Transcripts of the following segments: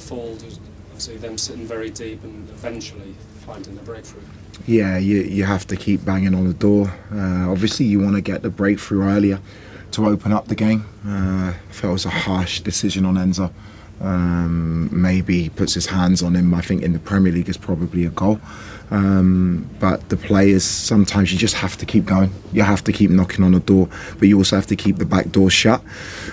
fall, obviously them sitting very deep and eventually finding the breakthrough? Yeah, you have to keep banging on the door. Obviously, you want to get the breakthrough earlier to open up the game. I felt it was a harsh decision on Enzo. Maybe he puts his hands on him. I think in the Premier League is probably a goal. But the players, sometimes you just have to keep going. You have to keep knocking on the door, but you also have to keep the back door shut.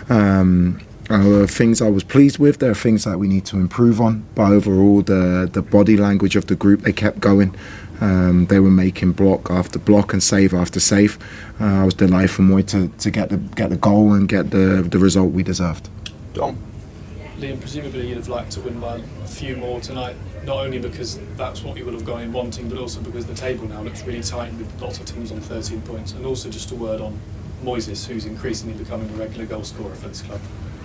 Things I was pleased with. There are things that we need to improve on, but overall the body language of the group, they kept going. They were making block after block and save after save. I was delighted for Moy to get the goal and get the result we deserved. Dom. Liam, presumably you'd have liked to win by a few more tonight, not only because that's what you would have gone in wanting, but also because the table now looks really tight with lots of teams on 13 points. And also just a word on Moises, who's increasingly becoming a regular goal scorer for this club.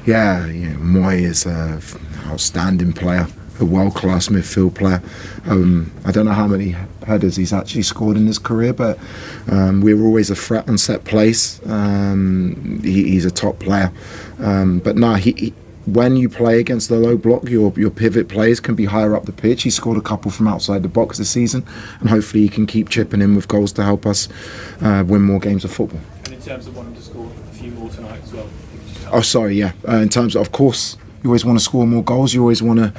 Yeah, Moy is an outstanding player, a world-class midfield player. I don't know how many headers he's actually scored in his career, but we're always a threat on set plays. He's a top player. But no, when you play against the low block, your pivot players can be higher up the pitch. He scored a couple from outside the box this season, and hopefully he can keep chipping in with goals to help us win more games of football. And in terms of wanting to score a few more tonight as well? Oh, sorry, yeah. In terms of course, you always want to score more goals. You always want to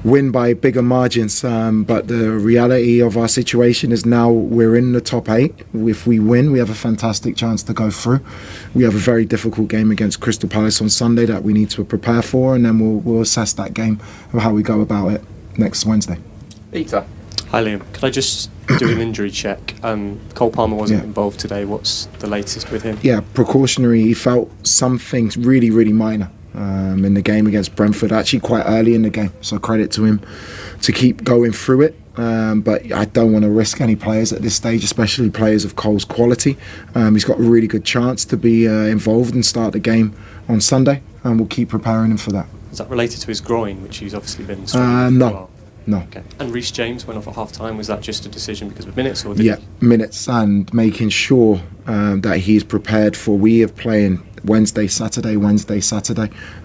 win by bigger margins. But the reality of our situation is now we're in the top 8. If we win, we have a fantastic chance to go through. We have a very difficult game against Crystal Palace on Sunday that we need to prepare for, and then we'll assess that game of how we go about it next Wednesday. Peter. Hi Liam, could I just do an injury check? Cole Palmer wasn't involved today. What's the latest with him? Yeah, precautionary. He felt something really, really minor in the game against Brentford, actually quite early in the game. So credit to him to keep going through it. But I don't want to risk any players at this stage, especially players of Cole's quality. He's got a really good chance to be involved and start the game on Sunday, and we'll keep preparing him for that. Is that related to his groin, which he's obviously been struggling with for a while? No. Okay. And Reece James went off at half-time. Was that just a decision because of minutes? Or minutes, and making sure that he's prepared for. We are playing Wednesday, Saturday,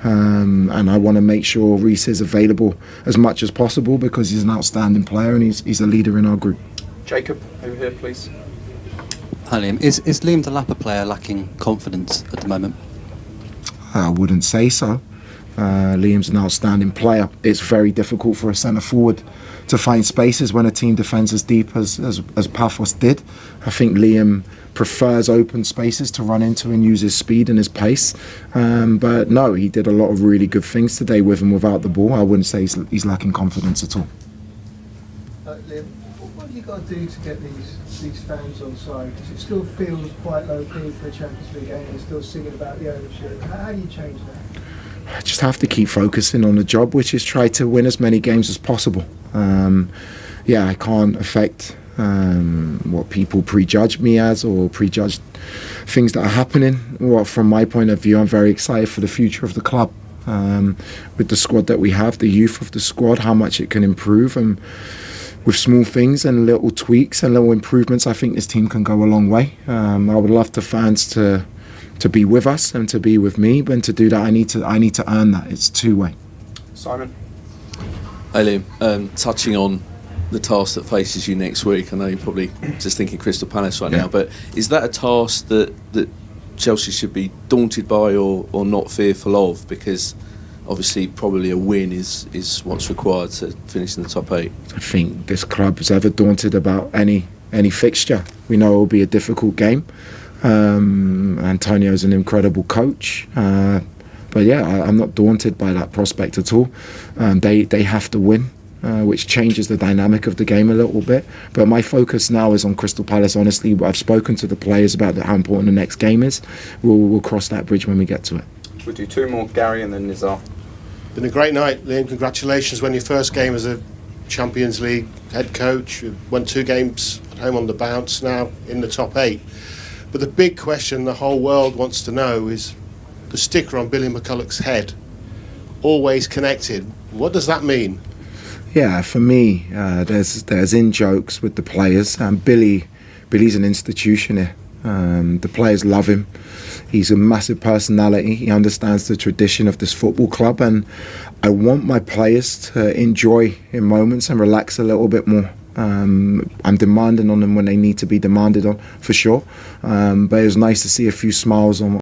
and I want to make sure Reece is available as much as possible because he's an outstanding player and he's a leader in our group. Jacob, over here, please. Hi Liam. Is Liam Delap player lacking confidence at the moment? I wouldn't say so. Liam's an outstanding player. It's very difficult for a centre forward to find spaces when a team defends as deep as Pafos did. I think Liam prefers open spaces to run into and use his speed and his pace. But no, he did a lot of really good things today with and without the ball. I wouldn't say he's lacking confidence at all. Liam, what have you got to do to get these fans on side? Because it still feels quite low key for a Champions League game. They're still singing about the ownership. How do you change that? I just have to keep focusing on the job, which is try to win as many games as possible. I can't affect what people prejudge me as or prejudge things that are happening. Well, from my point of view, I'm very excited for the future of the club. With the squad that we have, the youth of the squad, how much it can improve, and with small things and little tweaks and little improvements, I think this team can go a long way. I would love the fans to be with us and to be with me, but to do that I need to earn that. It's two-way. Simon. Hey Liam, touching on the task that faces you next week, I know you're probably just thinking Crystal Palace right now, but is that a task that Chelsea should be daunted by or not fearful of? Because obviously probably a win is what's required to finish in the top 8. I think this club is ever daunted about any fixture. We know it will be a difficult game. Antonio's an incredible coach, but I'm not daunted by that prospect at all. They have to win, which changes the dynamic of the game a little bit, but my focus now is on Crystal Palace. Honestly, I've spoken to the players about how important the next game is. We'll cross that bridge when we get to it. We'll do 2 more, Gary and then Nizar. Been a great night, Liam. Congratulations. When your first game as a Champions League head coach, you won 2 games at home on the bounce, now in the top 8. But the big question the whole world wants to know is the sticker on Billy McCulloch's head, always connected. What does that mean? Yeah, for me, there's in-jokes with the players. Billy's an institution here. The players love him. He's a massive personality. He understands the tradition of this football club, and I want my players to enjoy in moments and relax a little bit more. I'm demanding on them when they need to be demanded on, for sure. But it was nice to see a few smiles on